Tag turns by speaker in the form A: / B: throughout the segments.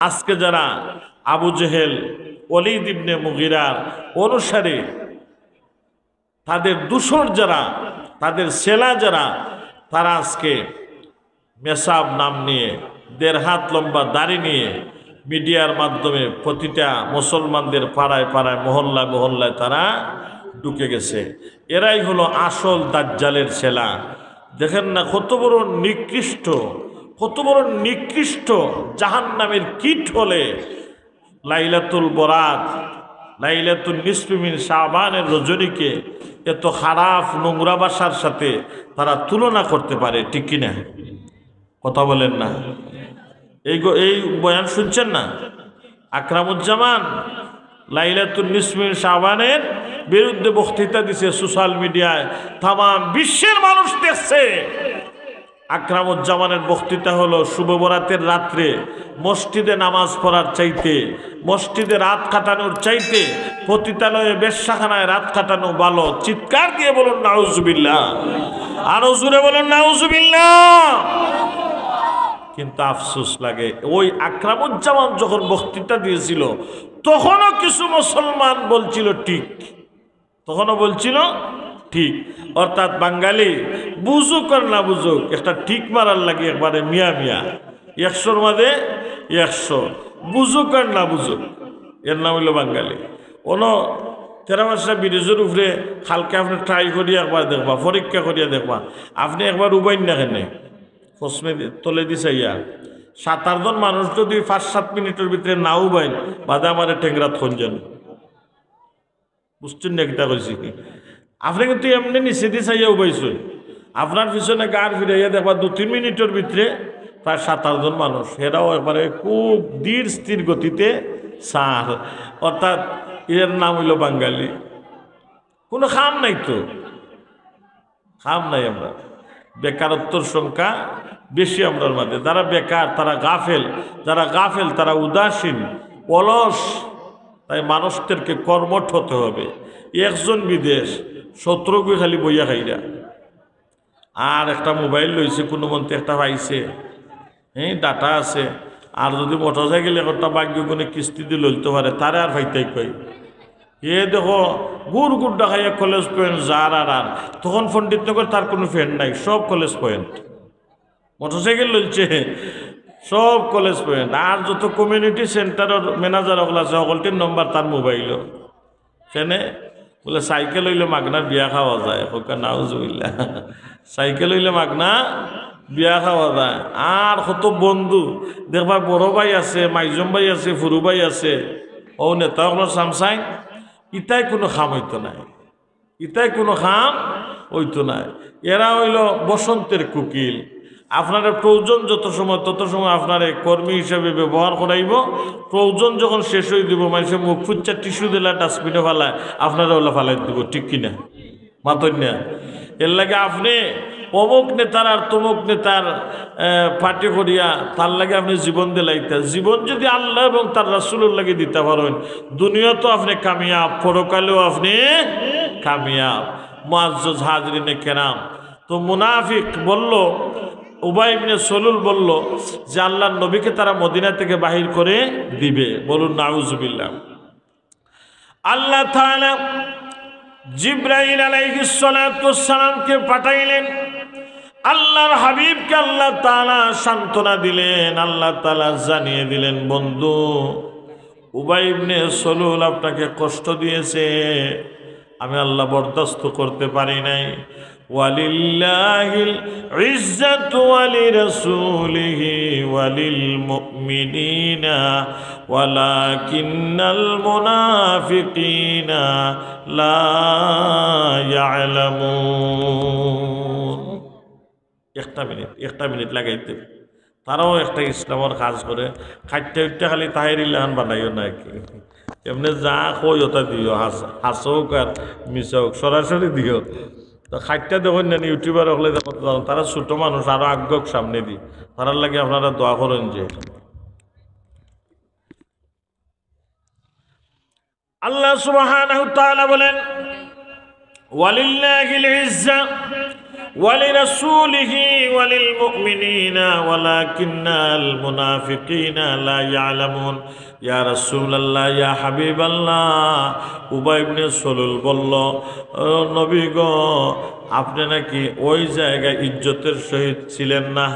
A: আজকে যারা আবু জেহেল ওলীদ ইবনে মুগীরার অনুসারী, তাদের দূষর যারা, তাদের সেলা যারা, তারা আজকে মেসাব নাম নিয়ে ১.৫ হাত লম্বা দাড়ি নিয়ে মিডিয়ার মাধ্যমে প্রতিটা মুসলমানদের পাড়ায় পাড়ায় মহল্লায় মহল্লায় তারা ঢুকে গেছে। এরাই হলো আসল দাজ্জালের সেলা। দেখেন না কত বড় নিকৃষ্ট, কত বড় নিকৃষ্ট জাহান্নামের কীট হলে লাইলাতুল বরাত, লাইলাতুল নিসফি মিন শাবানের রজনীকে এত খারাপ নোংরা ভাষার সাথে তারা তুলনা করতে পারে, ঠিক কিনা? কথা বলেন না? এই বয়ান শুনছেন না? আকরামুজ্জামান লাইলাতুল নিসফি মিন শাবানের বিরুদ্ধে বক্তৃতা দিছে সোশ্যাল মিডিয়ায়, তাম বিশ্বের মানুষ দেখছে। আকরামুজ্জামানের বক্তৃতা হলো শুভ বরাতের রাত্রে মসজিদে নামাজ পড়ার চাইতে, মসজিদে রাত কাটানোর চাইতে পতিতালয়ে বেশ্যাখানায় রাত কাটানো ভালো। চিৎকার দিয়ে বলুন নাউজুবিল্লাহ, আরো জোরে বলুন নাউজুবিল্লাহ। কিন্তু আফসোস লাগে, ওই আকরামুজ্জামান যখন বক্তৃতা দিয়েছিল তখনও কিছু মুসলমান বলছিল ঠিক, তখনও বলছিল ঠিক। অর্থাৎ বাঙালি বুঝুক আর না বুঝুক, একটা ঠিক মারার লাগে একবারে মিয়া মিয়া, ১০০-র মধ্যে ১০০, বুঝুক আর না বুঝুক, এর নাম হইল বাঙালি। কোনো তেরামাসা ব্রিজের উপরে হালকা আপনি ট্রাই করিয়া একবার দেখবা, পরীক্ষা করিয়া দেখবা, আপনি একবার উবাইন না কেন প্রশ্নে তলে দিছে ইয়া ৭-৮ জন মানুষ যদি ৫-৭ মিনিটের ভিতরে না উবাইন বাদে আমার ঠেংরাত খঞ্জন, বুঝছেন না কিতা কইছি? আপনি কিন্তু এমনি নিচে দিয়ে চাইয়া উবাইছেন, আপনার পিছনে গাড় ফিরাইয়া দেখবা ২-৩ মিনিটের ভিতরে প্রায় ৭-৮ জন মানুষ, এরাও একবারে খুব ধীর স্থির গতিতে সার। অর্থাৎ এর নাম হইল বাঙালি। কোনো খাম নাই তো, খাম নাই। আমরা বেকারত্বর সংখ্যা বেশি আমরার মাঝে। যারা বেকার তারা গাফেল, যারা গাফেল তারা উদাসীন, অলস। তাই মানুষদেরকে কর্মঠ হতে হবে। একজন বিদেশ ১৭ গুই খালি বইয়া খাইরা, আর একটা মোবাইল লইছে কোনো মন্ত্রী একটা পাইছে, হ্যাঁ ডাটা আছে, আর যদি মোটরসাইকেল একটা বাক্য কোনো কিস্তি দিয়ে লইতে পারে তারে আর ফাইতাই কই। এ দেখো গুড় গুড় ডাকাইয়া কলেজ পয়েন্ট যার আর তখন পণ্ডিতনগর তার কোনো ফ্রেন্ড নাই, সব কলেজ পয়েন্ট। মোটরসাইকেল লইছে সব কলেজ পয়েন্ট। আর যত কমিউনিটি সেন্টারের ম্যানেজার ওগুলো আছে সকলটির নম্বর তার মোবাইলও। সেনে বলে সাইকেল হইলে মাগনার বিয়া খাওয়া যায়, নাউজুবিল্লাহ। সাইকেল হইলে মাগনা বিয়া খাওয়া যায়। আর কত বন্ধু দেখবা, বড় ভাই আছে, মাইজম ভাই আছে, ফুরু ভাই আছে, ও নেতা হলো সামসাই, ইতাই কোনো খাম হইতো নাই, ইতাই কোনো খাম হইতো নাই। এরা হইল বসন্তের কুকিল। আপনার প্রয়োজন যত সময় তত সময় আপনার কর্মী হিসাবে ব্যবহার করাইব। প্রয়োজন যখন শেষ হয়ে দিব, মানুষের মুখ ফুচ্চা টিস্যু দিলা ডাস্টবিনে ফালায়, আপনারা ওলা ফালাই দিব, ঠিক কিনা? মাতন না? এর লাগে আপনি অমুক নেতার আর তমুক নেতার পার্টি করিয়া তার লাগে আপনি জীবন দিলাইতে, জীবন যদি আল্লাহ এবং তার রাসূলের লাগে দিতে পারেন, দুনিয়াতেও আপনি কামিয়াব, পরকালেও আপনি কামিয়াব। মুআজ্জাজ হাজরিনে কেরাম, তো মুনাফিক বলল, উবাই ইবনে সলুল বলল যে আল্লাহর নবীকে তারা মদিনা থেকে বাহির করে দিবে। বলুন নাউজুবিল্লাহ। আল্লাহ তাআলা জিবরাইল আলাইহিস সালাতু ওয়াস সালামকে পাঠাইলেন। আল্লাহর হাবিবকে আল্লাহ তাআলা সান্ত্বনা দিলেন, আল্লাহ তাআলা জানিয়ে দিলেন, বন্ধু উবাই ইবনে সলুল আপনাকে কষ্ট দিয়েছে, আমি আল্লাহ বরদাস্ত করতে পারি নাই। ওয়ালিল্লাহিল ইজ্জাতু ওয়ালিরাসূলিহি ওয়ালিল মুমিনিনা ওয়ালাকিন্নাল মুনাফিকিনা লা ইয়ালামুন। একটা মিনিট লাগাইতে তারাও একটা ইসলামের কাজ করে, খাইতে উঠতে খালি তাহিরিল্লাহান বানাইও না, এমনি যা কই ওটা দিও, হাসোক আর মিশাওক সরাসরি দিও। তো খাইটা দেখুন না ইউটিউবার হলে তারা ছোট মানুষ, আরো আগ্রহ সামনে দিই, তারার লাগে আপনারা দোয়া করেন। যে আল্লাহ সুবহানাহু ওয়া তাআলা বলেন, ওয়ালিল্লাহিল ইজ্জা ওয়ালিরাসূলিহি ওয়ালিল মুমিনিনা ওয়ালাকিন্নাল মুনাফিকিনা লা ইয়ালামুন। ইয়া রাসূলুল্লাহ, ইয়া হাবিবাল্লাহ, উবাই ইবনে সলুল বলল, নবী গো, আপনি নাকি ওই জায়গায় ইজ্জতের সহিত ছিলেন না,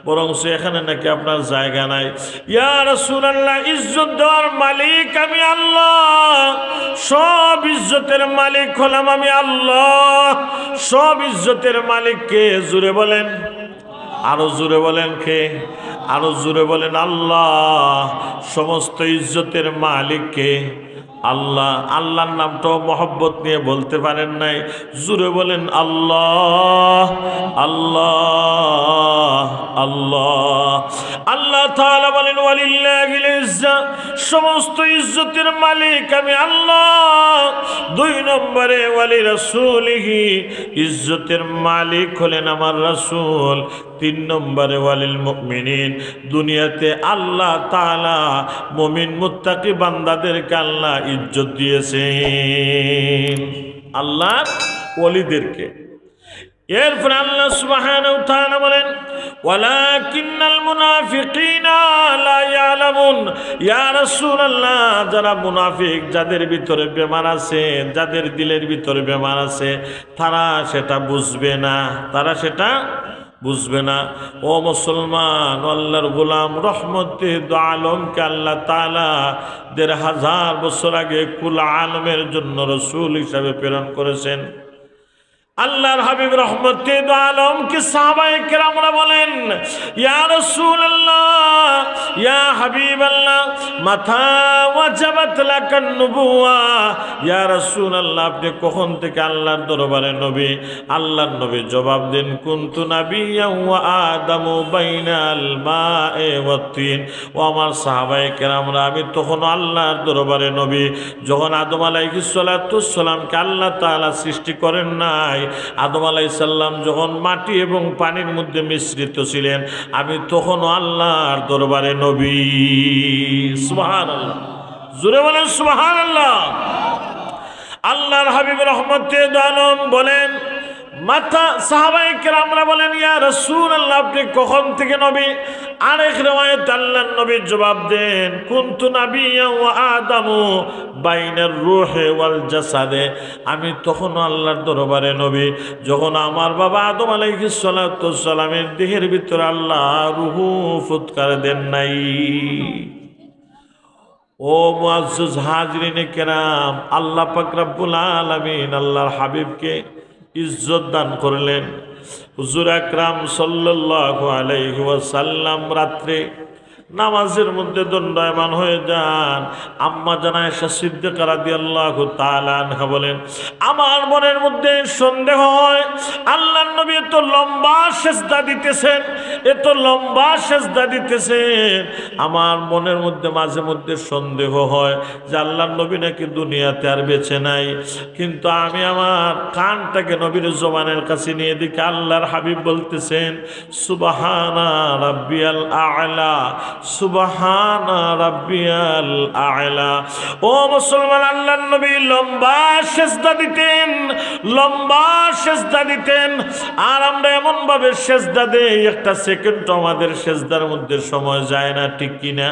A: বরং এখানে নাকি আপনার জায়গা নাই। ইয়া রাসূলুল্লাহ, ইজ্জত দেওয়ার মালিক আমি আল্লাহ, সব ইজ্জতের মালিক হলাম আমি আল্লাহ। সব ইজ্জতের মালিক কে? জোরে বলেন, আরো জোরে বলেন কে? আরো জোরে বলেন আল্লাহ। সমস্ত ইজ্জতের মালিক কে? আল্লাহ। আল্লাহর নামটাও মহব্বত নিয়ে বলতে পারেন নাই, জোরে বলেন আল্লাহ আল্লাহ আল্লাহ। আল্লাহ তাআলা বলেন ওয়ালিল্লাহিল ইজ্জা, সমস্ত ইজ্জতের মালিক আমি আল্লাহ। 2 নম্বরে ওয়ালি রাসূলিহি, ইজ্জতের মালিক হলেন আমার রাসূল। 3 নম্বরে ওয়ালিল মুমিনিন, দুনিয়াতে আল্লাহ তাআলা মুমিন মুত্তাকি বান্দাদেরকে আল্লাহ ইজ্জত দিয়েছেন, আল্লাহ ওলিদেরকে। এরপর আল্লাহ সুবহানাহু ওয়া তাআলা বলেন ওয়ালাকিন্নাল মুনাফিকিনা লা ইয়ালামুন। ইয়া রাসূলুল্লাহ, যারা মুনাফিক, যাদের ভিতরে বেঈমান আছে, যাদের দিলের ভিতরে বেঈমান আছে, তারা সেটা বুঝবে না, তারা সেটা বুঝবে না। ও মুসলমান, আল্লাহর গোলাম, রহমতে দু আলমকে আল্লাহ তাআলা ১৫০০ বছর আগে কুল আলমের জন্য রাসূল হিসাবে প্রেরণ করেছেন। আল্লাহর হাবিব রহমতে দু আলমকে সাহাবায়ে কেরামরা বলেন, ইয়া রাসূলুল্লাহ, ইয়া হাবিবাল্লাহ, মাথা ওয়াজাবাত লাকান নবুওয়া। ইয়া রাসূলুল্লাহ, আপনি কখন থেকে আল্লাহর দরবারে নবী? আল্লাহর নবী জবাব দেন, কুনতু নাবিয়্যান ওয়া আদামু বাইনাল মা'i ওয়াত তিন। ও আমার সাহাবায়ে কেরামরা, আমি তখন আল্লাহর দরবারে নবী, যখন আদম আলাইহিস সালাতু ওয়াস সালামকে আল্লাহ তাআলা সৃষ্টি করেন নাই। আদম আলাইহিস সালাম যখন মাটি এবং পানির মধ্যে মিশ্রিত ছিলেন, আমি তখনও আল্লাহর দরবারে নবী। সুবহানাল্লাহ, জোরে বলেন সুবহানাল্লাহ। আল্লাহর হাবিব রহমতে দু আলম বলেন, মাথা সাহাবায়ে কেরামরা বলেন, ইয়া রাসূলুল্লাহ, আপনি কখন থেকে নবী? আরেক রিওয়ায়াতে আল্লাহর নবী জবাব দেন, কুনতু নাবিয়্যান ওয়া আদামু বাইনার রূহি ওয়াল জাসাদে। আমি তখন আল্লাহর দরবারে নবী, যখন আমার বাবা আদম আলাইহিস সালাতু ওয়াস সালামের দেহের ভিতরে আল্লাহ রূহ ফুৎকার দেন নাই। ও মুআজ্জাজ হাজরিনে কেরাম, আল্লাহ পাক রব্বুল আলামিন আল্লাহর হাবিবকে ইজ্জত দান করলেন। হুজুর আকরাম সাল্লাল্লাহু আলাইহি ওয়াসাল্লাম রাত্রে নামাজের মধ্যে দণ্ডায়মান হয়ে যান। আম্মা জান আয়েশা সিদ্দিকা রাদিয়াল্লাহু তাআলা আনহা বলেন, আমার মনের মধ্যে সন্দেহ হয়, আল্লাহর নবী এত লম্বা সেজদা দিতেছেন, এত লম্বা সেজদা দিতেছেন, আমার মনের মধ্যে মাঝে মধ্যে সন্দেহ হয় যে আল্লাহর নবী নাকি দুনিয়াতে আর বেঁচে নাই। কিন্তু আমি আমার কানটাকে নবীর জবানের কাছে নিয়ে দেখি আল্লাহর হাবিব বলতেছেন, সুবহানা রাব্বিয়াল আ'লা, সুবহানা রাব্বিয়াল আ'লা। ও মুসলমান, আল্লাহর নবী লম্বা সেজদা দিতেন, লম্বা সেজদা দিতেন। আর আমরা এমন ভাবে সেজদা দেই, একটা সেকেন্ড আমাদের সেজদার মধ্যে সময় যায় না, ঠিক কিনা?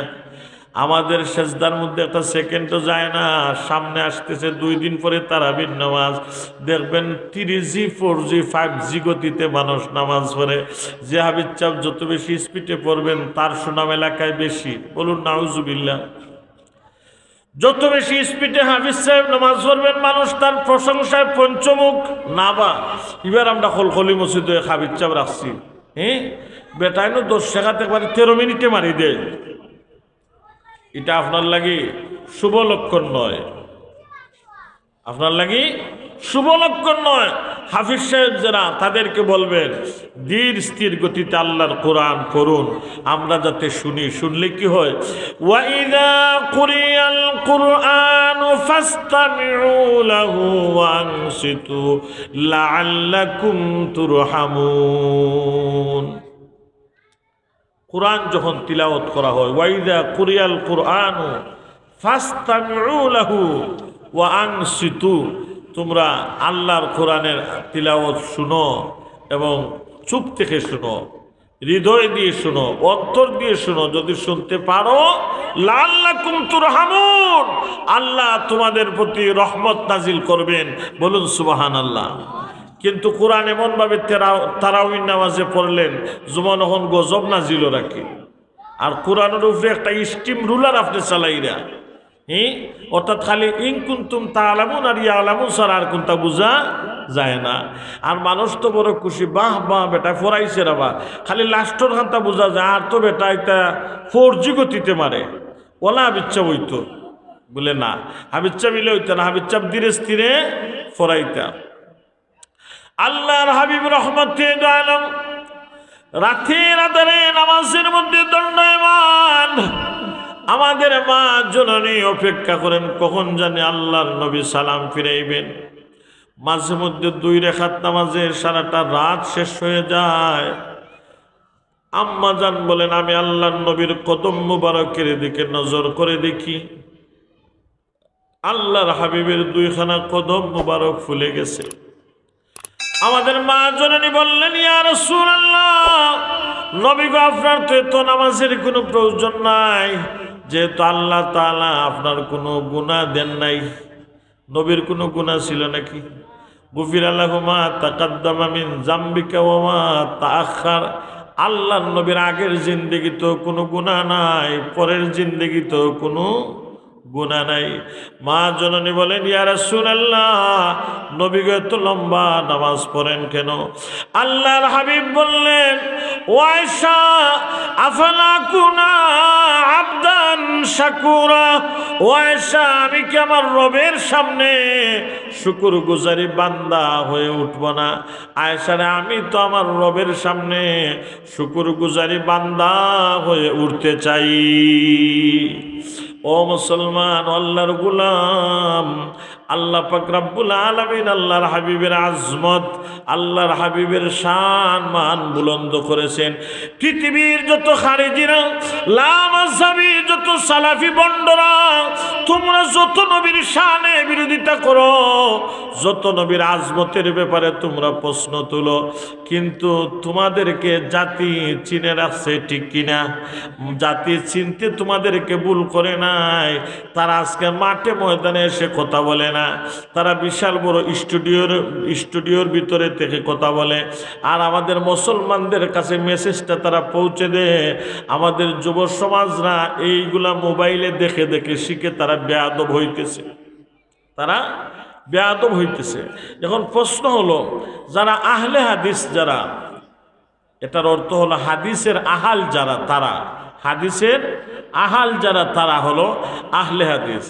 A: আমাদের সেজদার মধ্যে একটা সেকেন্ডও যায় না। সামনে আসতেছে 2 দিন পরে তারাবির নামাজ, দেখবেন 3G 4G 5G গতিতে মানুষ নামাজ পড়ে। যে হাবিব চাপ যত বেশি স্পিডে পড়বেন তার সুনাম এলাকায় বেশি, বলুন নাউজুবিল্লাহ। যত বেশি স্পিডে হাফিজ সাহেব নামাজ পড়বেন, মানুষ তার প্রশংসায় পঞ্চমুখ। না বা এবার আমরা খলখলি মসজিদে হাফিজ চাপ রাখছি, হ্যাঁ বেটাই নো 10 টাকাতে পারে 13 মিনিটে মারি দেয়। এটা আপনার লাগি শুভ লক্ষণ নয়, আপনার লাগি শুভ লক্ষণ নয়। হাফিজ সাহেব যারা, তাদেরকে বলবেন ধীর স্থির গতিতে আল্লাহর কোরআন পড়ুন, আমরা যাতে শুনি। শুনলে কি হয়, ওয়াইদা কুরিয়াল কুরআনু ফাসতামিউ লাহু ওয়ানসিতু লাআল্লাকুম তুরহামুন। কোরআন যখন তিলাওয়াত করা হয়, ওয়াইদা কুরিয়াল কুরআনু ফাসতামিউ লাহু ওয়া আনসিতু, তোমরা আল্লাহর কোরআনের তিলাওয়াত শুনো এবং চুপ থেকে শুনো, হৃদয় দিয়ে শুনো, অন্তর দিয়ে শুনো। যদি শুনতে পারো লাআল্লাকুম তুরহামুন, আল্লাহ তোমাদের প্রতি রহমত নাজিল করবেন। বলুন সুবহানাল্লাহ। কিন্তু কোরআন এমনভাবে তারাউই নামাজে পড়লেন যেমন এখন গজব নাজিল রাখি। আর কোরআনের উপরে একটা স্টিম রুলার আপনি চালাইরা, অর্থাৎ খালি ইন কুনতুম তাআলামুন আর ইয়ালামুন ছাড়া আর কোনটা বোঝা যায় না। আর মানুষ তো বড় খুশি, বাহ বাহ বেটা ফরাইছে রাবা, খালি লাস্টর খানটা বোঝা যায়। আর তো বেটা এটা 4G গতিতে মারে, ওলা হাবিচ্ছা হইতো বলে না, হাবিচ্ছা মিলে হইতো না, হাবিচ্ছা ধীরে স্থিরে ফরাইতা। আল্লাহর হাবিব রহমতে আলম রাতের আধারে নামাজের মধ্যে দণ্ডায়মান। আমাদের মা জননী অপেক্ষা করেন কখন জানে আল্লাহর নবী সালাম ফিরাইবেন। মাঝে মধ্যে 2 রাকাত নামাজে সারাটা রাত শেষ হয়ে যায়। আম্মা জান বলেন আমি আল্লাহর নবীর কদম মুবারকের দিকে নজর করে দেখি, আল্লাহর হাবিবের 2খানা কদম মুবারক ফুলে গেছে। আমাদের মা জননী বললেন ইয়া রাসূলুল্লাহ, নবী গো আপনার তো এত নামাজের কোনো প্রয়োজন নাই, যেহেতু আল্লাহ তাআলা আপনার কোনো গুনাহ দেন নাই। নবীর কোনো গুনাহ ছিল নাকি? গুফিরা লাহু মা তাকাদ্দামা মিন যামবিকা ওয়া মা তাআখার। আল্লাহর নবীর আগের জিন্দেগিতেও কোনো গুনাহ নাই, পরের জিন্দেগিতেও কোনো গুনাহ নাই। মা জননী বলেন ইয়া রাসূলুল্লাহ, নবী গো এত লম্বা নামাজ পড়েন কেন? আল্লাহর হাবিব বললেন ও আয়েশা, আফালা কুনা আবদান শাকুরা। ও আয়েশা, আমি কি আমার রবের সামনে শুকরগুজারি বান্দা হয়ে উঠব না? আয়েশা রে, আমি তো আমার রবের সামনে শুকরগুজারি বান্দা হয়ে উঠতে চাই। ও মুসলমান, আল্লাহর গোলাম, আল্লাহ পাক রব্বুল আলামিন আল্লাহর হাবিবের আজমত, আল্লাহর হাবিবের শান মান বুলন্দ করেছেন। পৃথিবীর যত খারিজিরা, লামাযহাবী যত সালাফি বন্ডরা, তোমরা যত নবীর শানে বিরোধিতা করো, যত নবীর আজমতের ব্যাপারে তোমরা প্রশ্ন তুলো, কিন্তু তোমাদেরকে জাতি চিনে রাখছে ঠিক কিনা? জাতি চিনতে তোমাদেরকে ভুল করে নাই। তারা আজকে মাঠে ময়দানে এসে কথা বলে না, তারা বিশাল বড় স্টুডিওর ভিতরে থেকে কথা বলে। আর আমাদের মুসলমানদের কাছে মেসেজটা তারা পৌঁছে দেয়। আমাদের যুব সমাজরা এইগুলা মোবাইলে দেখে দেখে শিখে তারা বেয়াদব হইতেছে, তারা বেয়াদব হইতেছে। এখন প্রশ্ন হলো, যারা আহলে হাদিস, যারা, এটার অর্থ হলো হাদিসের আহাল যারা, তারা হাদিসের আহাল যারা, তারা হলো আহলে হাদিস।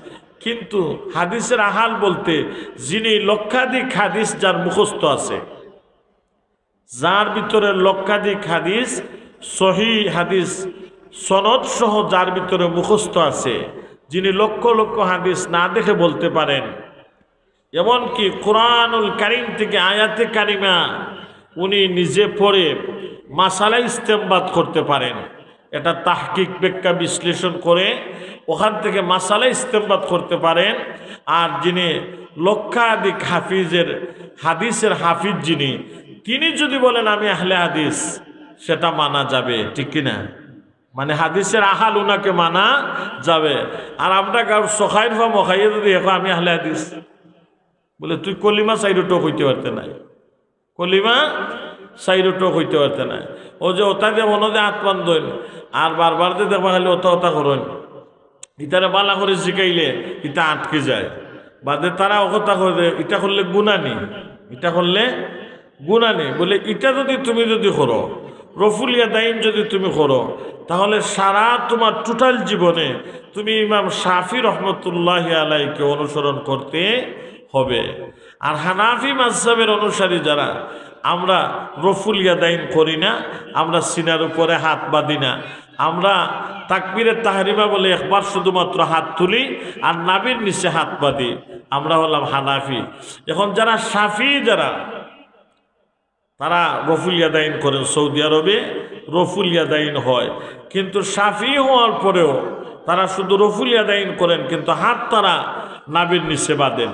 A: কিন্তু হাদিসের আহাল বলতে যিনি লক্ষাধিক হাদিস যার মুখস্থ আছে, যার ভিতরে লক্ষাধিক হাদিস, সহিহ হাদিস সনদ সহ যার ভিতরে মুখস্থ আছে, যিনি লক্ষ লক্ষ হাদিস না দেখে বলতে পারেন, এমনকি কোরআনুল কারীম থেকে আয়াতে কারিমা উনি নিজে পড়ে মাসালা ইস্তেমবাদ করতে পারেন। এটা তাহকিক ব্যাখ্যা বিশ্লেষণ করে ওখান থেকে মাসালা ইস্তেমবাদ করতে পারেন। আর যিনি লক্ষাধিক হাদিসের হাফিজ যিনি, তিনি যদি বলেন আমি আহলে হাদিস, সেটা মানা যাবে, ঠিক কিনা? মানে হাদিসের আহাল উনাকে মানা যাবে। আর আমরা কারোর সখাইর বা মখাইয়ে যদি এখন আমি আহলে হাদিস বলে, তুই কলিমা সাইডোটো হইতে পারতে নাই, কলিমা সাইডোটো হইতে পারতে নাই। ও যে ওটা দিয়ে মনে যে আত্মান দইন আর বারবার যে দেখবা খালি ওটা ওটা করেন, ইতারে বালা করে শিখাইলে ইটা আটকে যায়। বাদে তারা অকথা করে এটা করলে গুণা নেই, এটা করলে গুণা নেই বলে, এটা যদি তুমি যদি করো, রফুল ইয়াদাইন যদি তুমি করো, তাহলে সারা তোমার টোটাল জীবনে তুমি ইমাম শাফি রহমতুল্লাহি আলাইহিকে অনুসরণ করতে হবে। আর হানাফি মাযহাবের অনুসারী যারা, আমরা রফুল ইয়াদাইন করি না, আমরা সিনার উপরে হাত বাঁধি না, আমরা তাকবীরে তাহরিমা বলে একবার শুধুমাত্র হাত তুলি আর নাভির নিচে হাত বাঁধি, আমরা হলাম হানাফি। এখন যারা শাফি, যারা তারা রফুল ইয়াদাইন করেন, সৌদি আরবে রফুল ইয়াদাইন হয়, কিন্তু শাফি হওয়ার পরেও তারা শুধু রফুল ইয়াদাইন করেন, কিন্তু হাত তারা নাভির নিচে বাঁধেন।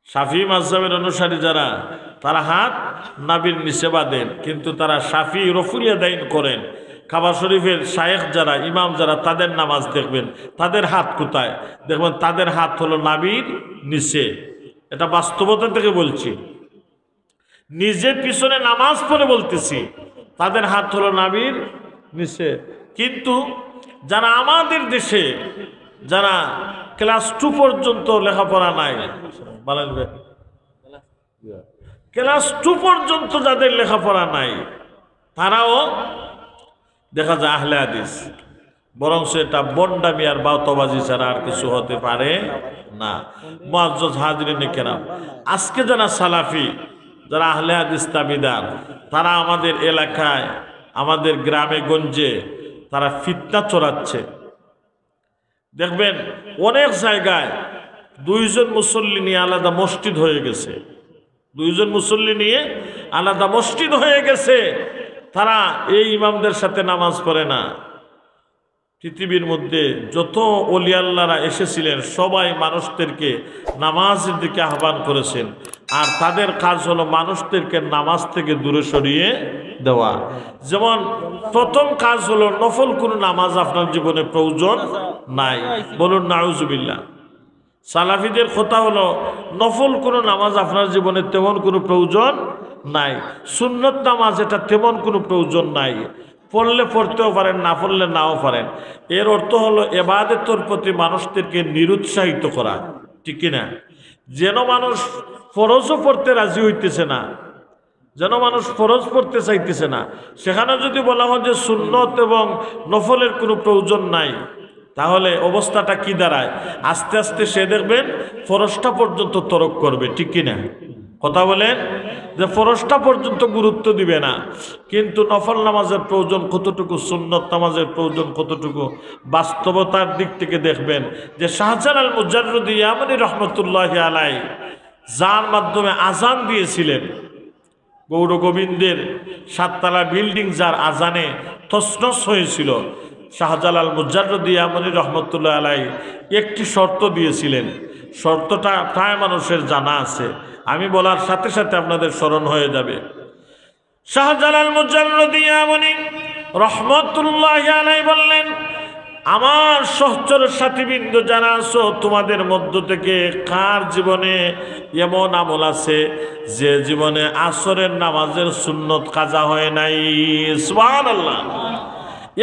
A: শাফি মাযহাবের অনুসারী যারা, তারা হাত নাভির নিচে বাঁধেন, কিন্তু তারা শাফি রফুলিয়া দাইন করেন। কাবা শরীফের শায়েখ যারা, ইমাম যারা, তাদের নামাজ দেখবেন, তাদের হাত কোথায় দেখবেন, তাদের হাত হলো নাভির নিচে। এটা বাস্তবতা থেকে বলছি, নিজে পিছনে নামাজ পড়ে বলতেছি, তাদের হাত হলো নাভির নিচে। কিন্তু যারা আমাদের দেশে, যারা ক্লাস 2 পর্যন্ত লেখাপড়া নাই, ক্লাস 2 পর্যন্ত যাদের লেখাপড়া নাই, তারাও দেখা যায় আহলে হাদিস, বরং এটা বন্ডামি আর বাউতাবাজি ছাড়া আর কিছু হতে পারে না। মুআজ্জাজ হাজিরিন কেরাম, আজকে যারা সালাফি, যারা আহলে হাদিস দাবিদার, তারা আমাদের এলাকায়, আমাদের গ্রামে গঞ্জে তারা ফিতনা ছড়াচ্ছে। দেখবেন অনেক জায়গায় 2 জন মুসল্লি নিয়ে আলাদা মসজিদ হয়ে গেছে, 2 জন মুসল্লি নিয়ে আলাদা মসজিদ হয়ে গেছে। তারা এই ইমামদের সাথে নামাজ পড়ে না। পৃথিবীর মধ্যে যত ওলি আল্লাহরা এসেছিলেন, সবাই মানুষদেরকে নামাজের দিকে আহ্বান করেছেন, আর তাদের কাজ হলো মানুষদেরকে নামাজ থেকে দূরে সরিয়ে দেওয়া। যেমন প্রথম কাজ হলো নফল কোনো নামাজ আপনার জীবনে প্রয়োজন নাই, বলুন নাউজুবিল্লাহ। সালাফিদের কথা হলো নফল কোনো নামাজ আপনার জীবনে তেমন কোনো প্রয়োজন নাই, সুন্নত নামাজ এটা তেমন কোনো প্রয়োজন নাই, পড়লে পড়তেও পারেন, না পড়লে নাও পারেন। এর অর্থ হলো ইবাদতের প্রতি মানুষদেরকে নিরুৎসাহিত করা, ঠিক কিনা? যেন মানুষ ফরজও পড়তে রাজি হইতেছে না, যেন মানুষ ফরজ পড়তে চাইতেছে না, সেখানে যদি বলা হয় যে সুন্নত এবং নফলের কোনো প্রয়োজন নাই, তাহলে অবস্থাটা কি দাঁড়ায়? আস্তে আস্তে সে দেখবেন ফরজটা পর্যন্ত তরক করবে, ঠিক কিনা? কথা বলেন যে ফরজটা পর্যন্ত গুরুত্ব দিবে না, কিন্তু নফল নামাজের প্রয়োজন কতটুকু, সুন্নত নামাজের প্রয়োজন কতটুকু, বাস্তবতার দিক থেকে দেখবেন যে শাহজালাল মুজাররদি ইয়ামানি রহমতুল্লাহি আলাইহি, যার মাধ্যমে আজান দিয়েছিলেন, গৌর গোবিন্দের 7 তলা বিল্ডিং যার আজানে তছনছ হয়েছিল, শাহজালাল মুজাররদি ইয়ামানি রহমতুল্লাহ আলাইহি একটি শর্ত দিয়েছিলেন। শর্তটা প্রায় মানুষের জানা আছে, আমি বলার সাথে সাথে আপনাদের স্মরণ হয়ে যাবে। শাহজালাল মুজাররদি ইয়ামানি রহমতুল্লাহি আলাইহি বললেন, আমার সহচর সাথীবৃন্দ যারা আছো, তোমাদের মধ্য থেকে কার জীবনে এমন আমল আছে যে জীবনে আসরের নামাজের সুন্নত কাজা হয় নাই? সুবহানাল্লাহ।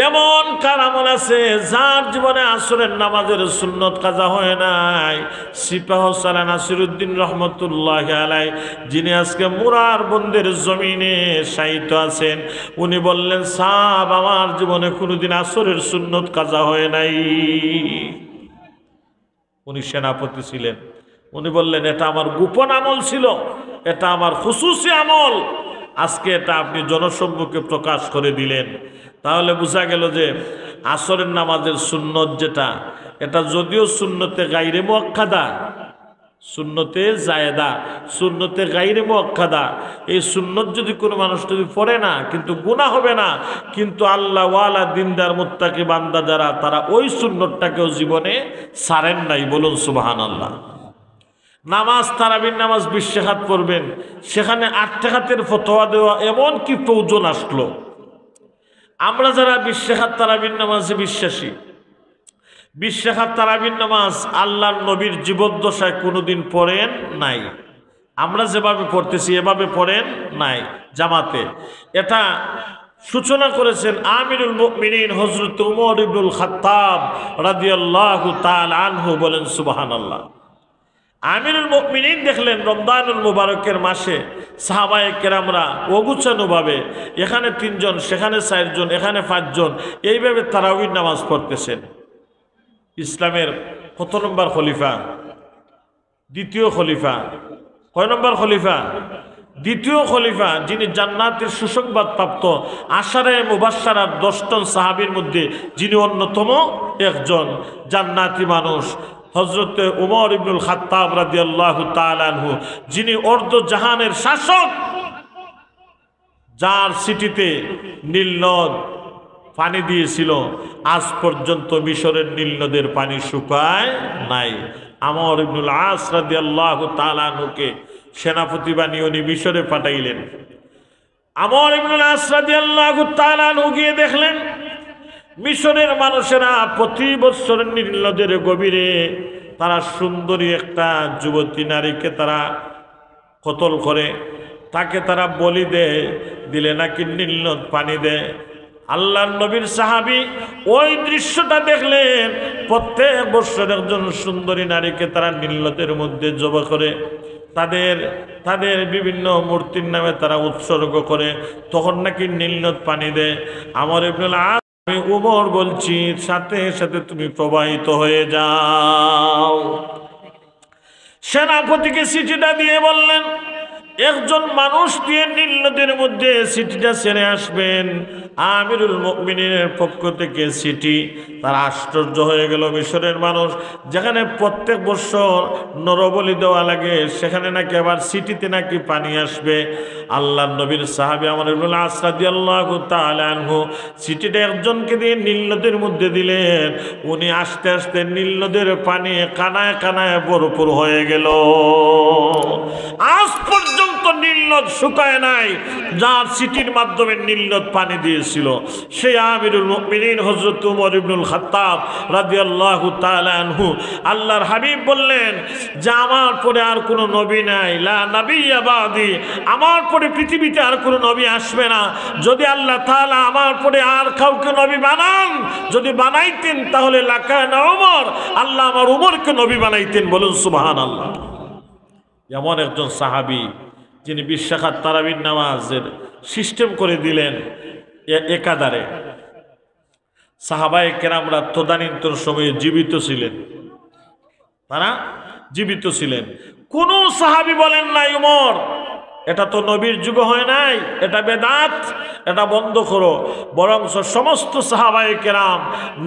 A: এমন কার আমল আছে যার জীবনে আসরের নামাজের সুন্নত কাজা হয় নাই? সিপাহ সালাহ নাসিরউদ্দিন রহমতুল্লাহি আলাইহি, যিনি আজকে মুরার বন্দের জমিনে শায়িত আছেন, উনি বললেন, সাহাব, আমার জীবনে কোনোদিন আসরের সুন্নত কাজা হয় নাই। উনি সেনাপতি ছিলেন। উনি বললেন, এটা আমার গোপন আমল ছিল, এটা আমার খুসুসি আমল, আজকে এটা আপনি জনসম্মুখে প্রকাশ করে দিলেন। তাহলে বোঝা গেল যে আসরের নামাজের সুন্নত যেটা, এটা যদিও সুন্নতে গায়রে মুআক্কাদা, সুন্নতে জায়েদা, সুন্নতে গায়রে মুআক্কাদা, এই সুন্নত যদি কোনো মানুষ যদি পড়ে না, কিন্তু গুনাহ হবে না, কিন্তু আল্লাহ ওয়ালা দিনদার মুত্তাকি বান্দা যারা, তারা ওই সুন্নতটাকেও জীবনে ছাড়েন নাই, বলুন সুবহানাল্লাহ। নামাজ, তারাবির নামাজ 20 রাকাত পড়বেন, সেখানে 8 রাকাতের ফতোয়া দেওয়া এমন কি প্রয়োজন আসলো? আমরা যারা 20 রাকাত তারাবির নামাজে বিশ্বাসী, 20 রাকাত তারাবির নামাজ আল্লাহর নবীর জীবদ্দশায় কোনোদিন পড়েন নাই। আমরা যেভাবে পড়তেছি এভাবে পড়েন নাই জামাতে। এটা সূচনা করেছেন আমিরুল মুমিনিন হযরত উমর ইবনুল খাত্তাব রাদিয়াল্লাহু তাআলা আনহু, বলেন সুবহানাল্লাহ। আমিরুল মুমিনিন দেখলেন রমজানুল মুবারকের মাসে সাহাবায়ে কেরামরা অগুছানোভাবে এখানে 3 জন, সেখানে 4 জন, এখানে 5 জন, এইভাবে তারাবির নামাজ পড়তেছেন। ইসলামের কত নম্বর খলিফা? 2য় খলিফা। কয় নম্বর খলিফা? 2য় খলিফা, যিনি জান্নাতের সুসংবাদ প্রাপ্ত আশারে মুবাশশারার 10 জন সাহাবীর মধ্যে যিনি অন্যতম একজন জান্নাতি মানুষ, হযরত উমর ইবনুল খাত্তাব রাদিয়াল্লাহু তাআলা আনহু, যিনি অর্ধ জাহানের শাসক, যার সিটিতে নীল নদ পানি দিয়েছিল, আজ পর্যন্ত মিশরের নীল নদের পানি শুকায় নাই। আমর ইবনুল আস রাদিয়াল্লাহু তাআলা আনহুকে সেনাপতি বানিয়ে উনি মিশরে পাঠাইলেন। আমর ইবনুল আস রাদিয়াল্লাহু তাআলা আনহু গিয়ে দেখলেন মিশরের মানুষেরা প্রতি বছর নীল নদের গভীরে তারা সুন্দরী একটা যুবতী নারীকে তারা কতল করে, তাকে তারা বলি দেয়, দিলে নাকি নীল নদ পানি দেয়। আল্লাহর নবীর সাহাবী ওই দৃশ্যটা দেখলেন, প্রত্যেক বছর একজন সুন্দরী নারীকে তারা নীল নদের মধ্যে জবা করে তাদের বিভিন্ন মূর্তির নামে তারা উৎসর্গ করে, তখন নাকি নীল নদ পানি দেয়। আমর ইবনুল আস, আমি উমর বলছি, সাথে সাথে তুমি প্রবাহিত হয়ে যাও। সেনাপতিকে চিঠিটা দিয়ে বললেন, একজন মানুষ দিয়ে নীল নদের মধ্যে চিঠিটা ছেড়ে আসবেন। আমিরুল মুমিনিনের পক্ষ থেকে চিঠি। তারা আশ্চর্য হয়ে গেল, মিশরের মানুষ যেখানে প্রত্যেক বছর নরবলি দেওয়া লাগে, সেখানে নাকি আবার চিঠিতে নাকি পানি আসবে। আল্লাহর নবীর সাহাবী আমর ইবনুল আস রাদিয়াল্লাহু তাআলা আনহু চিঠিটা একজনকে দিয়ে নীল নদের মধ্যে দিলেন। উনি আস্তে আস্তে নীল নদের পানি কানায় কানায় ভরপুর হয়ে গেল। আজ পর্যন্ত নীল নদ শুকায় নাই, যার চিঠির মাধ্যমে নীল নদ পানি দিয়েছিল সেই আমিরুল মুমিনিন হযরত উমর ইবনুল খাত্তাব রাদিয়াল্লাহু তাআলা আনহু। আল্লাহর হাবিব বললেন যে আমার পরে আর কোনো নবী নাই, লা নাবিয়্যা বাদি, আমার পরে পৃথিবীতে আর কোনো নবী আসবে না। যদি আল্লাহ তাআলা আমার পরে আর কাউকে নবী বানান, যদি বানাইতেন তাহলে লাকানা উমর, আল্লাহ আমার উমরকে নবী বানাইতেন। বলুন সুবহানাল্লাহ। এমন একজন সাহাবী যিনি 20 রাকাত তারাবির নামাজের সিস্টেম করে দিলেন একাধারে। সাহাবায়ে কেরামরা তদানীন্তন সময়ে জীবিত ছিলেন, তারা জীবিত ছিলেন। কোন সাহাবী বলেন নাই উমর এটা তো নবীর যুগ হয় নাই, এটা বেদাত, এটা বন্ধ করো। বরং সমস্ত সাহাবায়ে কেরাম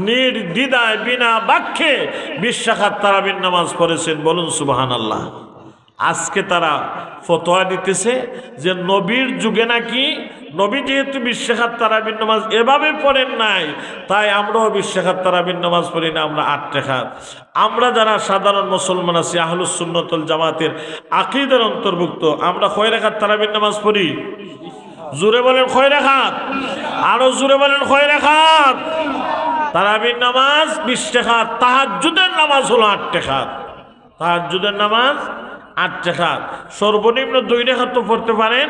A: নির্দ্বিধায় বিনা বাক্যে 20 রাকাত তারাবির নামাজ পড়েছেন। বলুন সুবহানাল্লাহ। আজকে তারা ফতোয়া দিতেছে যে নবীর যুগে নাকি নবী যেহেতু 20 রাকাত তারাবির নামাজ এভাবে পড়েন নাই, তাই আমরাও 20 রাকাত তারাবির নামাজ পড়ি না, আমরা 8 রাকাত। আমরা যারা সাধারণ মুসলমান আছি, আহলুস সুন্নাত ওয়াল জামাতের আকীদার অন্তর্ভুক্ত, আমরা কয় রাকাত তারাবির নামাজ পড়ি? জোরে বলেন কয় রাকাত? আরো জোরে বলেন কয় রাকাত? তারাবির নামাজ 20 রাকাত। তাহাজ্জুদের নামাজ হলো 8 রাকাত। তাহাজ্জুদের নামাজ 8 রাকাত। সর্বনিম্ন 2 রাকাত তো পড়তে পারেন,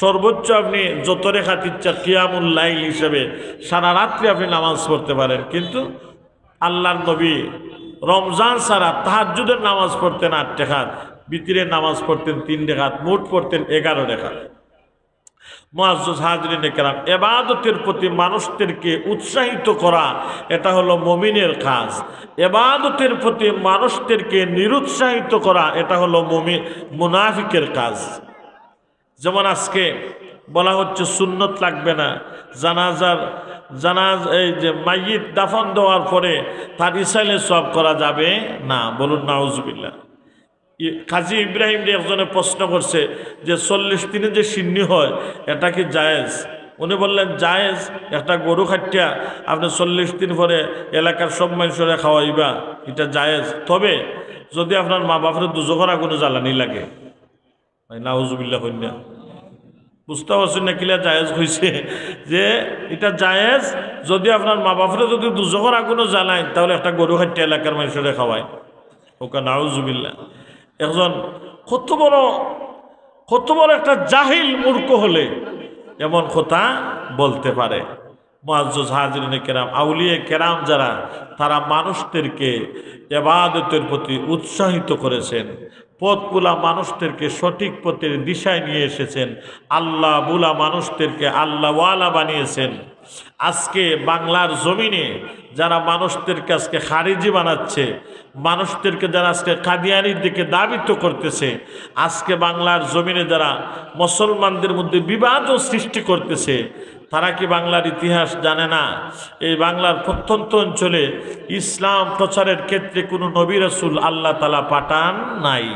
A: সর্বোচ্চ আপনি যত রাকাত ইচ্ছা কিয়ামুল লাইল হিসেবে সারা রাত্রি আপনি নামাজ পড়তে পারেন। কিন্তু আল্লাহর নবী রমজান ছাড়া তাহাজ্জুদের নামাজ পড়তেন 8 রাকাত, বিতরের নামাজ পড়তেন 3 রাকাত, মোট পড়তেন 11 রাকাত। মুআজ্জাজ হাজরিনে কেরাম, ইবাদতের প্রতি মানুষদেরকে উৎসাহিত করা এটা হলো মুমিনের কাজ। ইবাদতের প্রতি মানুষদেরকে নিরুৎসাহিত করা এটা হলো মুনাফিকের কাজ। যেমন আজকে বলা হচ্ছে সুন্নত লাগবে না, এই যে মাইয়িত দাফন দেওয়ার পরে তার ইসাইলে সওয়াব করা যাবে না। বলুন নাউজুবিল্লাহ। কাজী ইব্রাহিম যে একজনে প্রশ্ন করছে যে 40 দিনে যে সিন্নি হয় এটা কি জায়েজ? উনি বললেন জায়েজ। একটা গরু খাটিয়া আপনি 40 দিন পরে এলাকার সব মানুষরে খাওয়াইবা, এটা জায়েজ। তবে যদি আপনার মা বাপের দুজোখর আগুনে জ্বালানি লাগে, নাউজুবিল্লাহ কন্যা, বুঝতে পারছেন না কিলা জায়েজ হয়েছে? যে এটা জায়েজ যদি আপনার মা বাপের যদি দুজোখর আগুনে জ্বালায়, তাহলে একটা গরু খাটিয়া এলাকার মানুষরে খাওয়ায়। ওকে নাউজুবিল্লাহ। একজন কত বড় একটা জাহিল মূর্খ হলে এমন কথা বলতে পারে। মুআজ্জাজ হাজরিনে কেরাম, আউলিয়া কেরাম যারা, তারা মানুষদেরকে ইবাদতের প্রতি উৎসাহিত করেছেন, পথগুলা মানুষদেরকে সঠিক পথের দিশায় নিয়ে এসেছেন, আল্লাহ বুলা মানুষদেরকে আল্লাহওয়ালা বানিয়েছেন। আজকে বাংলার জমিনে যারা মানুষদেরকে আজকে খারিজি বানাচ্ছে, মানুষদেরকে যারা আজকে কাদিয়ানির দিকে দাবিত করতেছে, আজকে বাংলার জমিনে যারা মুসলমানদের মধ্যে বিবাদও সৃষ্টি করতেছে, তারা কি বাংলার ইতিহাস জানে না? এই বাংলার প্রত্যন্ত অঞ্চলে ইসলাম প্রচারের ক্ষেত্রে কোনো নবী রাসূল আল্লাহ তাআলা পাঠান নাই,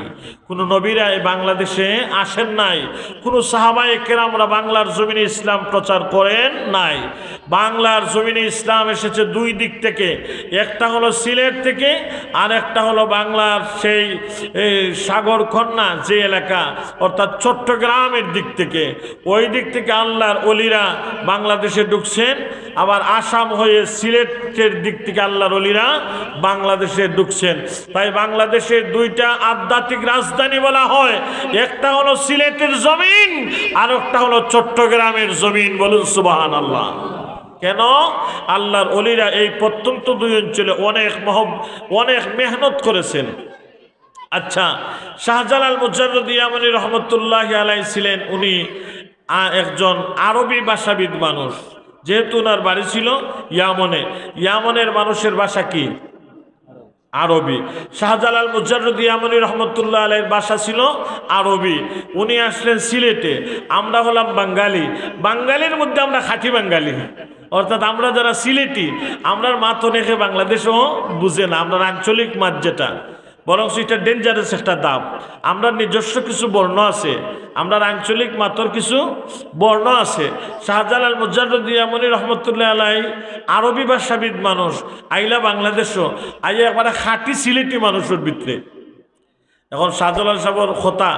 A: কোনো নবীরা এই বাংলাদেশে আসেন নাই, কোনো সাহাবায়ে কেরামরা বাংলার জমিনে ইসলাম প্রচার করেন নাই। বাংলার জমিনে ইসলাম এসেছে দুই দিক থেকে, একটা হলো সিলেট থেকে, আর একটা হলো বাংলার সেই সাগরকন্যা যে এলাকা অর্থাৎ চট্টগ্রামের দিক থেকে। ওই দিক থেকে আল্লাহর ওলিরা বাংলাদেশে ঢুকছেন, আবার আসাম হয়ে সিলেটের দিক থেকে আল্লাহর ওলিরা বাংলাদেশে ঢুকছেন। তাই বাংলাদেশের দুইটা আধ্যাত্মিক রাজধানী বলা হয়, একটা হলো সিলেটের জমিন আর একটা হলো চট্টগ্রামের জমিন। বলুন সুবহানাল্লাহ। কেন? আল্লাহর ওলিরা এই প্রত্যন্ত দুই অঞ্চলে অনেক মেহনত করেছেন। আচ্ছা, শাহজালাল মুজাররদ ইয়ামানী রহমতুল্লাহ আলাইহি ছিলেন, উনি একজন আরবি ভাষাবিদ মানুষ। যেহেতু ওনার বাড়ি ছিল ইয়ামনে, ইয়ামনের মানুষের ভাষা কি? আরবি। শাহজালাল মুজাররদ ইয়ামানী রহমতুল্লাহ আলাইহির ভাষা ছিল আরবি। উনি আসলেন সিলেটে, আমরা হলাম বাঙালি। বাঙালির মধ্যে আমরা খাঁটি বাঙালি, অর্থাৎ আমরা যারা সিলেটি, আমরার মাত অনেকে বাংলাদেশও বুঝে না, আমরা আঞ্চলিক মাত যেটা, বরং সেটা ডেঞ্জারাস একটা দাম। আমরা নিজস্ব কিছু বর্ণ আছে, আমরা আঞ্চলিক মাতর কিছু বর্ণ আছে। শাহজালাল মুজাররদ ইয়ামানী রহমতুল্লাহ আলাইহি আরবি ভাষাবিদ মানুষ, আইলা বাংলাদেশও আইয়া একবারে খাঁটি সিলেটি মানুষের ভিতরে। এখন শাহজালাল সাহেবের কথা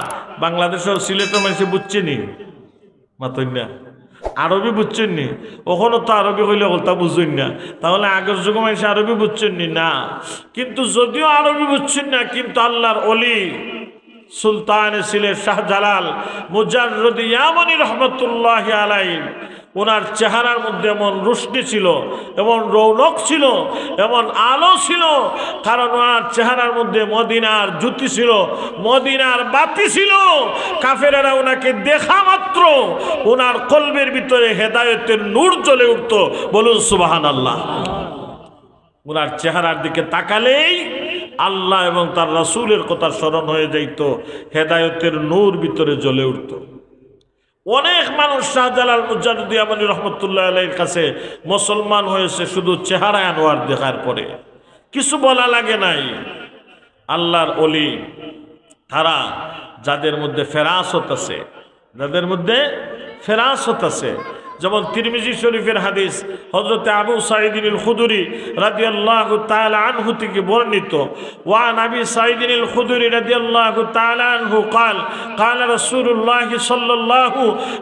A: বাংলাদেশের সিলেটের মানুষে বুঝছে নি, মাতই না আরবি বুঝছেন নি, ওখানে তো আরবি হইলে কথা বুঝছেন না, তাহলে আগের যুগে মানুষ আরবি বুঝছেন নি না। কিন্তু যদিও আরবি বুঝছেন না, কিন্তু আল্লাহর ওলি সুলতান সিলেট শাহজালাল মুজাররদ ইয়ামানী রহমতুল্লাহ আলাইহি, ওনার চেহারার মধ্যে এমন রোশনি ছিল, এমন রৌনক ছিল, এমন আলো ছিল, কারণ ওনার চেহারার মধ্যে মদিনার জ্যোতি ছিল, মদিনার বাতি ছিল। কাফেরেরা ওনাকে দেখা মাত্র ওনার কলবের ভিতরে হেদায়েতের নূর জ্বলে উঠত। বলুন সুবহানাল্লাহ। ওনার চেহারার দিকে তাকালেই আল্লাহ এবং তার রাসূলের কথা স্মরণ হয়ে যাইত, হেদায়েতের নূর ভিতরে জ্বলে উঠত। অনেক মানুষ শাহজালাল মুজাররদ ইয়ামানী রহমতুল্লাহ আলাইহির কাছে মুসলমান হয়েছে শুধু চেহারা আনোয়ার দেখার পরে, কিছু বলা লাগে নাই। আল্লাহর ওলি তারা যাদের মধ্যে ফেরাসত আছে, যাদের মধ্যে ফেরাসত আছে, যেমন তিরমিজি শরীফের হাদিস হযরত আবু সাঈদ আল খুদরি রাদিয়াল্লাহু তাআলা আনহু থেকে বর্ণিত, ওয়া নবী সাঈদ আল খুদরি রাদিয়াল্লাহু তাআলা আনহু قال قال رسول الله صلى الله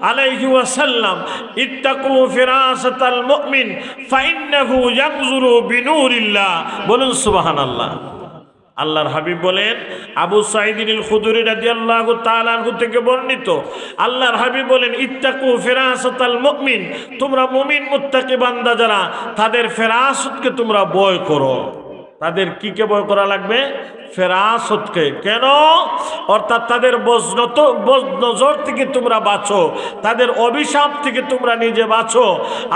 A: عليه وسلم اتقوا فراسة المؤمن فإنه ينظر بنور الله। বলুন সুবহানাল্লাহ। আল্লাহর হাবিব বলেন, আবু সাঈদ আল খুদরি রাদিয়াল্লাহু তাআলা আনহু থেকে বর্ণিত, আল্লাহর হাবিব বলেন, ইত্তাকু ফিরাসাতাল মুমিন, তোমরা মুমিন মুত্তাকি বান্দা যারা, তাদের ফেরাসতকে তোমরা ভয় করো। তাদের কি কে ভয় করা লাগবে? ফেরাসতকে। কেন? অর্থাৎ তাদের বদনজর থেকে তোমরা বাঁচো, তাদের অভিশাপ থেকে তোমরা নিজে বাঁচো।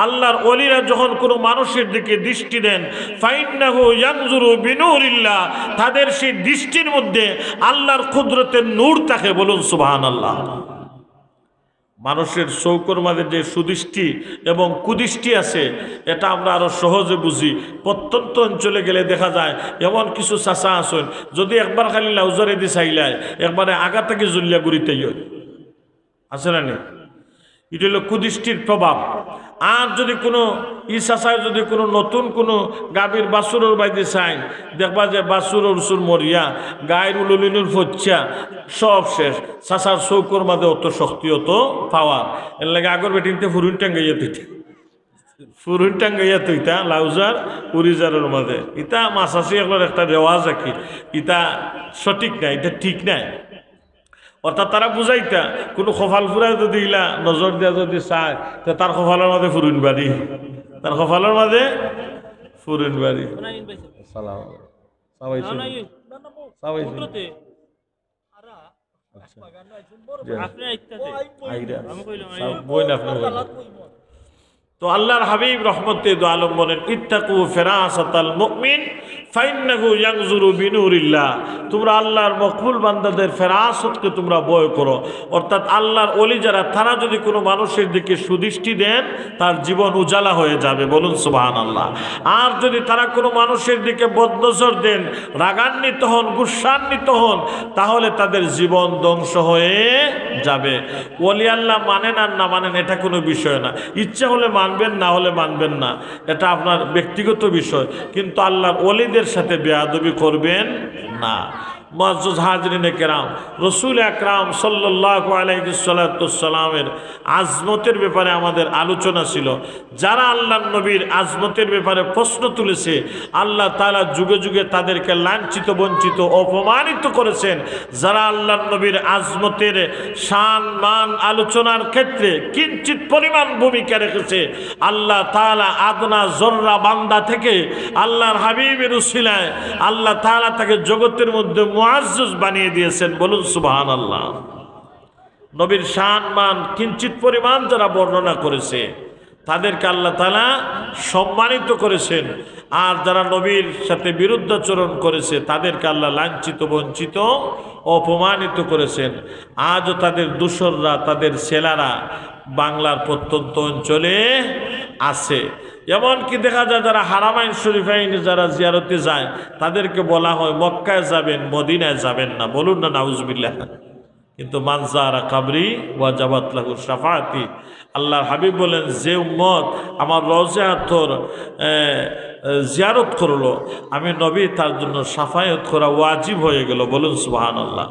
A: আল্লাহর ওলিরা যখন কোনো মানুষের দিকে দৃষ্টি দেন, ফাইন্নাহু ইয়ানজুরু বিনুরিল্লাহ, তাদের সেই দৃষ্টির মধ্যে আল্লাহর কুদরতের নূর থাকে। বলুন সুবহানাল্লাহ। মানুষের চৌকর মাঝে যে সুদৃষ্টি এবং কুদৃষ্টি আছে, এটা আমরা আরো সহজে বুঝি। প্রত্যন্ত অঞ্চলে গেলে দেখা যায় এমন কিছু চাচা আসেন, যদি একবার খালি লাউজারে দি চাইলায় একবারে আগা থেকে জুলিয়া গুড়িতেই আছে না? এটা হলো কুদৃষ্টির প্রভাব। আর যদি কোনো চাচায় যদি কোনো নতুন কোনো গাভীর বাছুরের বাইতে চাই, দেখবা যে বাছুরের উসুর মরিয়া, গায়ের উলুলিনুর ফচ্চা সব শেষ। চাচার চৌকর মাঝে অত শক্তি, অত পাওয়ার, এর লাগে আগর বেটিনতে ফুরুন টাঙ্গাইয়া তুইটা, ফুরুন টাঙ্গাইয়া তুইটা লাউজার উড়িজারের মাঝে। ইটা মাছাশি এগুলোর একটা রেওয়াজ আঁকি, ইটা সঠিক নাই, এটা ঠিক নাই। অর্থাৎ তারা বুঝাইতা কোনো কপাল ফুরায় যদি ইলা নজর দিয়া যদি চায়, তো তার কপালের মাঝে ফুরুন বাড়ি, তার কপালের মাঝে ফুরুন বাড়ি। তো আল্লাহর হাবিব রহমতে দু আলম বলেন ইত্তাকু ফিরাসাতাল মুমিন ফাইন্নাহু ইয়ানজুরু বিনুরিল্লাহ, তোমরা আল্লাহর মকবুল বান্দাদের ফেরাসতকে তোমরা ভয় করো। অর্থাৎ আল্লাহর ওলি যারা, তারা যদি কোনো মানুষের দিকে সুদৃষ্টি দেন তার জীবন উজালা হয়ে যাবে, বলুন সুবহানাল্লাহ। আর যদি তারা কোনো মানুষের দিকে বদনজর দেন, রাগান্বিত হন, গুসান্বিত হন, তাহলে তাদের জীবন ধ্বংস হয়ে যাবে। ওলি আল্লাহ মানেন আর না মানেন এটা কোনো বিষয় না, ইচ্ছা হলে মানবেন, না হলে মানবেন না, এটা আপনার ব্যক্তিগত বিষয়, কিন্তু আল্লাহর ওলিদের সাথে বেয়াদবি করবেন না। মুআজ্জাজ হাজরিনে কেরাম, রসুল আকরাম সাল্লাল্লাহু আলাইহি সাল্লামের আজমতের ব্যাপারে আমাদের আলোচনা ছিল। যারা আল্লাহর নবীর আজমতের ব্যাপারে প্রশ্ন তুলেছে, আল্লাহ তাআলা যুগে যুগে তাদেরকে লাঞ্ছিত, বঞ্চিত, অপমানিত করেছেন। যারা আল্লাহর নবীর আজমতের শান মান আলোচনার ক্ষেত্রে কিঞ্চিত পরিমাণ ভূমিকা রেখেছে, আল্লাহ তাআলা আদনা জররা বান্দা থেকে আল্লাহর হাবিবের উসিলায় আল্লাহ তাআলা তাকে জগতের মধ্যে মুআজ্জাজ বানিয়ে দিয়েছেন, বলুন সুবহানাল্লাহ। নবীর শান মান কিঞ্চিত পরিমাণ যারা বর্ণনা করেছে তাদেরকে আল্লাহ তাআলা সম্মানিত করেছেন, আর যারা নবীর সাথে বিরুদ্ধাচরণ করেছে তাদেরকে আল্লাহ লাঞ্ছিত, বঞ্চিত, অপমানিত করেছেন। আজও তাদের দূষররা, তাদের ছেলেরা বাংলার প্রত্যন্ত অঞ্চলে আছে। এমনকি দেখা যায় যারা হারামাইন শরীফাইন যারা জিয়ারতে যায় তাদেরকে বলা হয় মক্কায় যাবেন, মদিনায় যাবেন না, বলুন না নাউজুবিল্লাহ। কিন্তু মানজারা কাবরি ওয়াজাবাত লাহু শাফাআতি, আল্লাহর হাবিব বলেন যে উম্মত আমার রওজা আতর জিয়ারত করলো, আমি নবী তার জন্য শাফায়াত করা ওয়াজিব হয়ে গেল, বলুন সুবহানাল্লাহ।